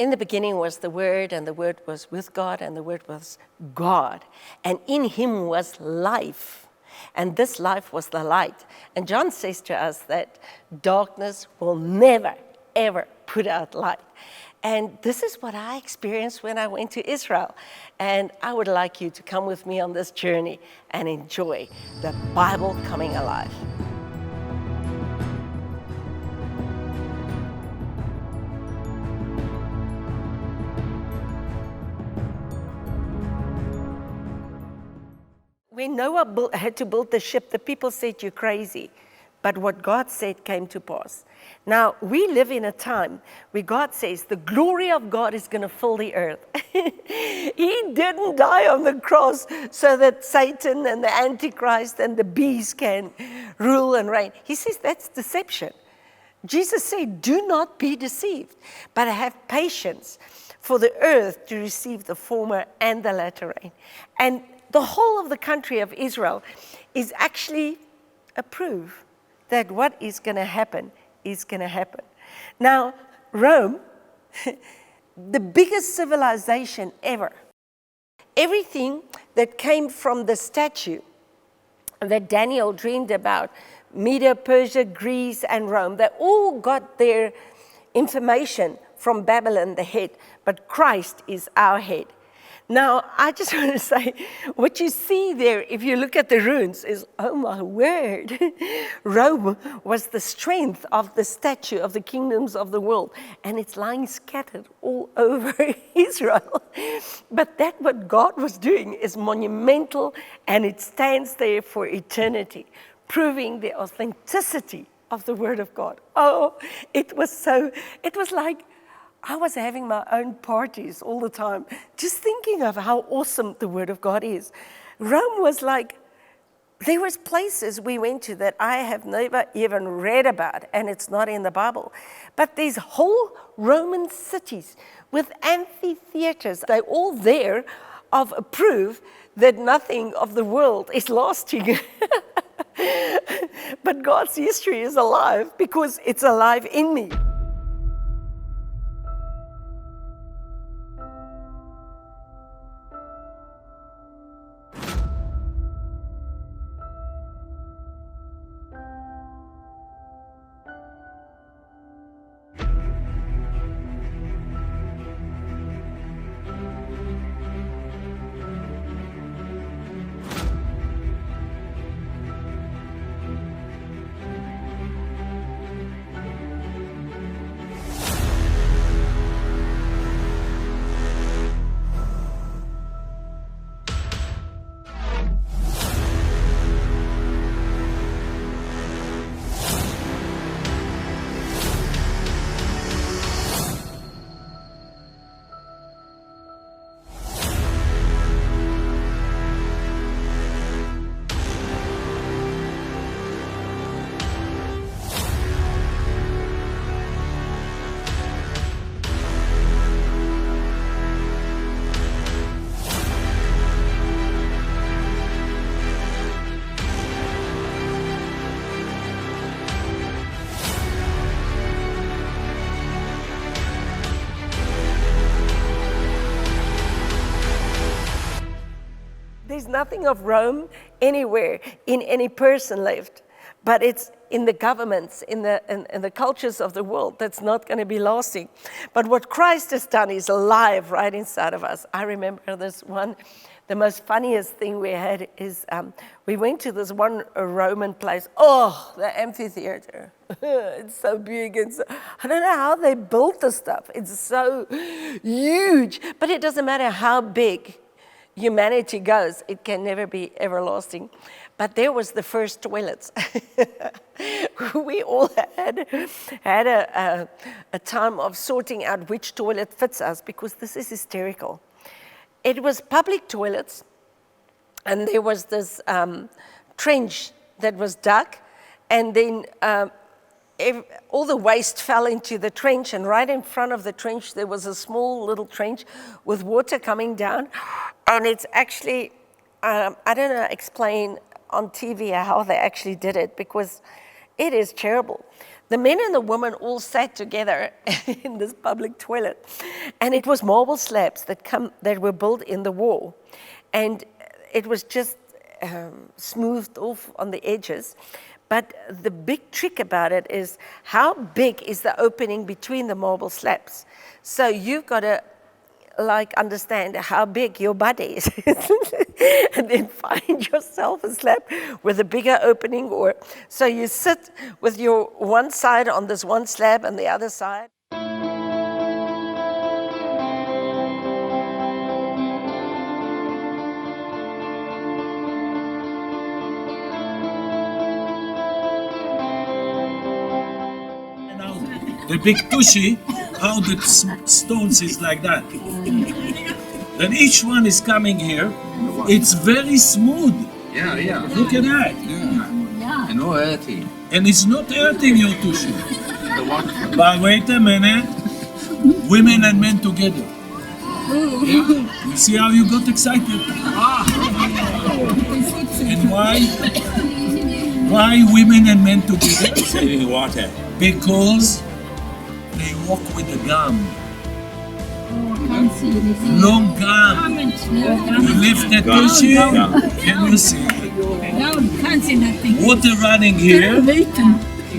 In the beginning was the Word, and the Word was with God, and the Word was God. And in him was life, and this life was the light. And John says to us that darkness will never, ever put out light. And this is what I experienced when I went to Israel. And I would like you to come with me on this journey and enjoy the Bible coming alive. When Noah had to build the ship, the people said, "You're crazy." But what God said came to pass. Now, we live in a time where God says the glory of God is going to fill the earth. He didn't die on the cross so that Satan and the Antichrist and the beast can rule and reign. He says that's deception. Jesus said, "Do not be deceived, but have patience for the earth to receive the former and the latter rain." And the whole of the country of Israel is actually a proof that what is going to happen is going to happen. Now, Rome, the biggest civilization ever, everything that came from the statue that Daniel dreamed about, Media, Persia, Greece, and Rome, they all got their information from Babylon, the head, but Christ is our head. Now, I just want to say, what you see there, if you look at the ruins, is, oh my word, Rome was the strength of the statue of the kingdoms of the world, and it's lying scattered all over Israel. But that what God was doing is monumental, and it stands there for eternity, proving the authenticity of the Word of God. Oh, it was like, I was having my own parties all the time, just thinking of how awesome the Word of God is. Rome was like, there was places we went to that I have never even read about, and it's not in the Bible. But these whole Roman cities with amphitheaters, they're all there of a proof that nothing of the world is lasting. But God's history is alive because it's alive in me. There's nothing of Rome anywhere in any person left, but it's in the governments, in the cultures of the world that's not going to be lasting. But what Christ has done is alive right inside of us. I remember this one, the most funniest thing we had is we went to this one Roman place. Oh, the amphitheater. It's so big. I don't know how they built the stuff. It's so huge. But it doesn't matter how big humanity goes, it can never be everlasting. But there was the first toilets. We all had a time of sorting out which toilet fits us, because this is hysterical. It was public toilets, and there was this trench that was dug, and then all the waste fell into the trench, and right in front of the trench there was a small little trench with water coming down. And it's actually, I don't know, explain on TV how they actually did it, because it is terrible. the men and the women all sat together in this public toilet. And it was marble slabs that were built in the wall. And it was just smoothed off on the edges. But the big trick about it is how big is the opening between the marble slabs. So you've got to understand how big your butt is. And then find yourself a slab with a bigger opening. Or so you sit with your one side on this one slab and the other side. The big tushy, how the stones is like that. Then each one is coming here. It's very smooth. Yeah, yeah. Look at that. Yeah. And no earthy. And it's not hurting your tushy. The water. But wait a minute. Women and men together. Yeah. You see how you got excited? And why? Why women and men together? Saving water. Because they walk with a gum. Long gum. You lift the tushy, and you see Can't see nothing. water running here,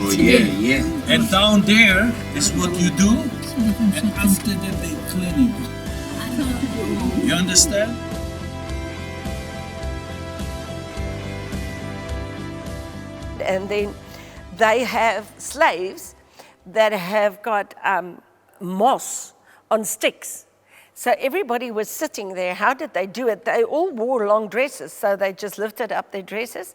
Oh, yeah. and down there is what you do, and after that they clean it. You understand? And then they have slaves that have got moss on sticks. So everybody was sitting there. How did they do it? They all wore long dresses, so they just lifted up their dresses.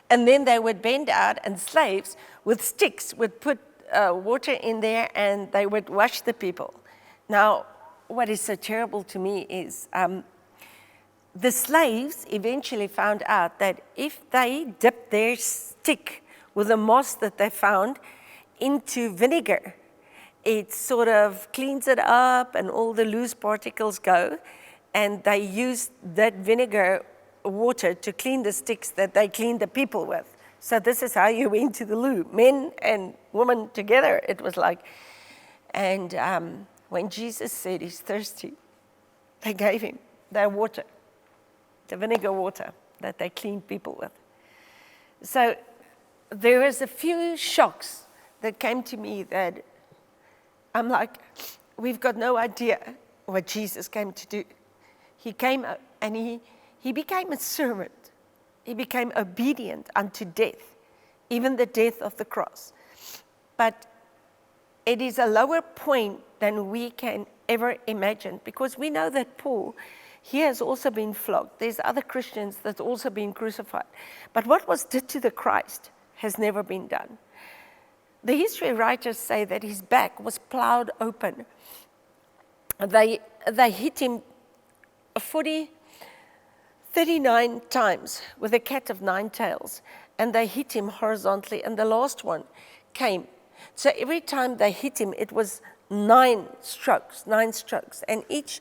And then they would bend out, and slaves with sticks would put water in there, and they would wash the people. Now, what is so terrible to me is the slaves eventually found out that if they dipped their stick with the moss that they found into vinegar, it sort of cleans it up and all the loose particles go, and they used that vinegar water to clean the sticks that they cleaned the people with. So this is how you went to the loo, men and women together, it was like. And when Jesus said he's thirsty, they gave him their water, the vinegar water that they cleaned people with. So there was a few shocks that came to me that I'm like, we've got no idea what Jesus came to do. He came and he became a servant. He became obedient unto death, even the death of the cross. But it is a lower point than we can ever imagine, because we know that Paul, he has also been flogged. There's other Christians that's also been crucified. But what was did to the Christ has never been done. The history writers say that his back was plowed open. They hit him 39 times with a cat of nine tails, and they hit him horizontally, and the last one came. So every time they hit him, it was 9 strokes, and each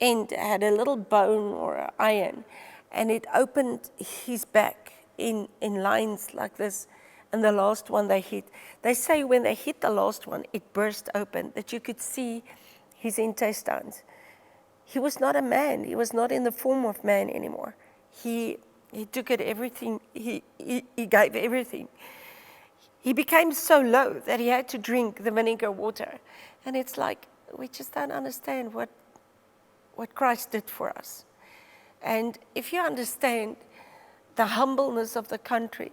end had a little bone or an iron, and it opened his back in lines like this. And the last one they hit, they say when they hit the last one, it burst open, that you could see his intestines. He was not a man. He was not in the form of man anymore. He took it everything. He gave everything. He became so low that he had to drink the vinegar water. And it's like, we just don't understand what Christ did for us. And if you understand the humbleness of the country,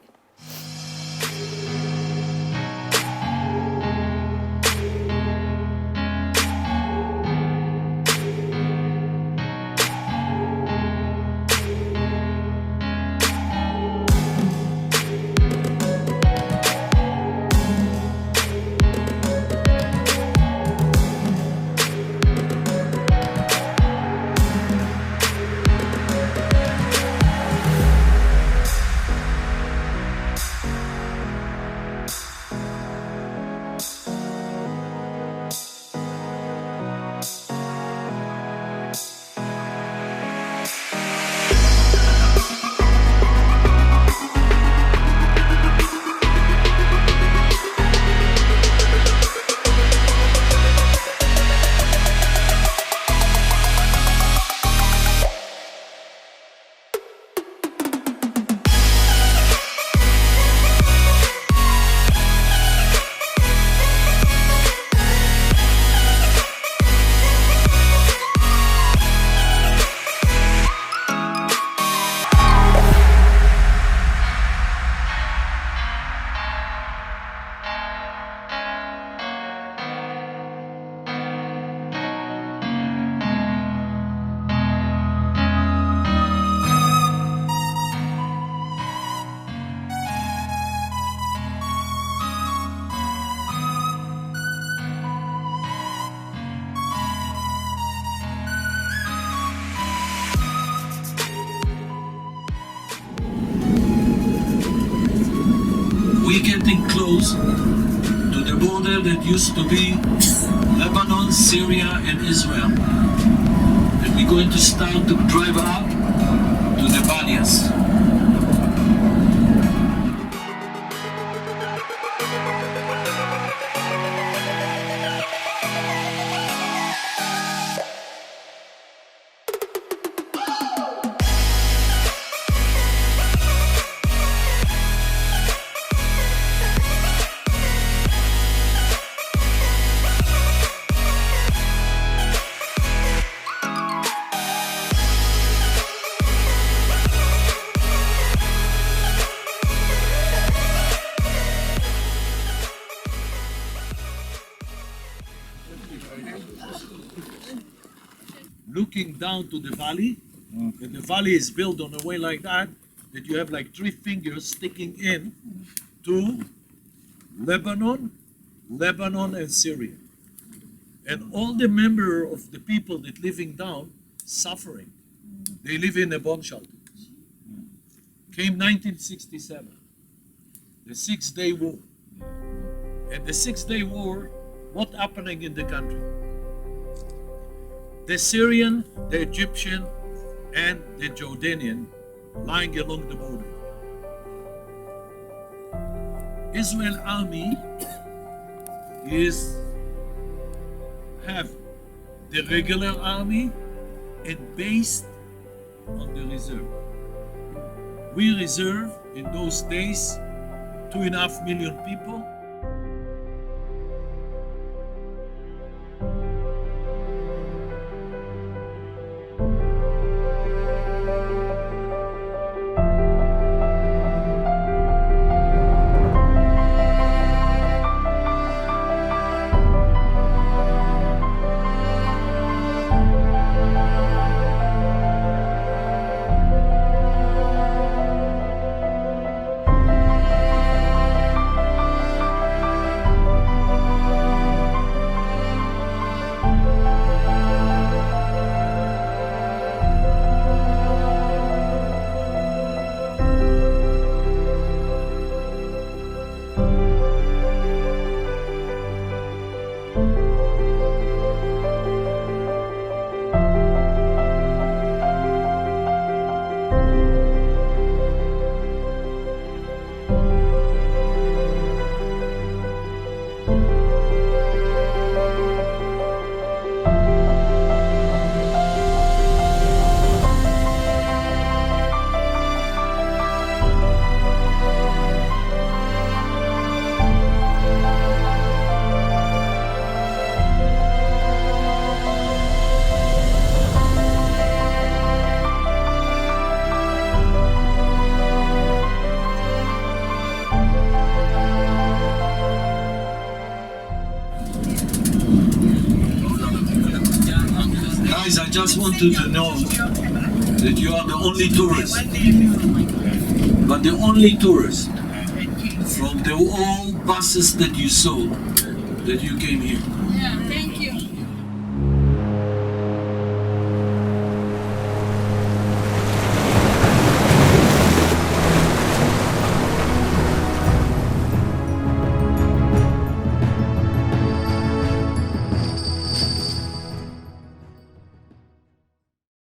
we're getting close to the border that used to be Lebanon, Syria, and Israel. And we're going to start to drive up to the barriers. Looking down to the valley, and the valley is built on a way like that you have like 3 fingers sticking in to Lebanon and Syria. And all the members of the people that living down suffering. They live in a bomb shelter. Came 1967, the 6-day war. And the 6-day war, what happening in the country? The Syrian, the Egyptian, and the Jordanian lying along the border. Israel army have the regular army and based on the reserve. We reserve in those days 2.5 million people. Guys, I just want you to know that you are the only tourist, but the only tourist from the all buses that you saw that you came here.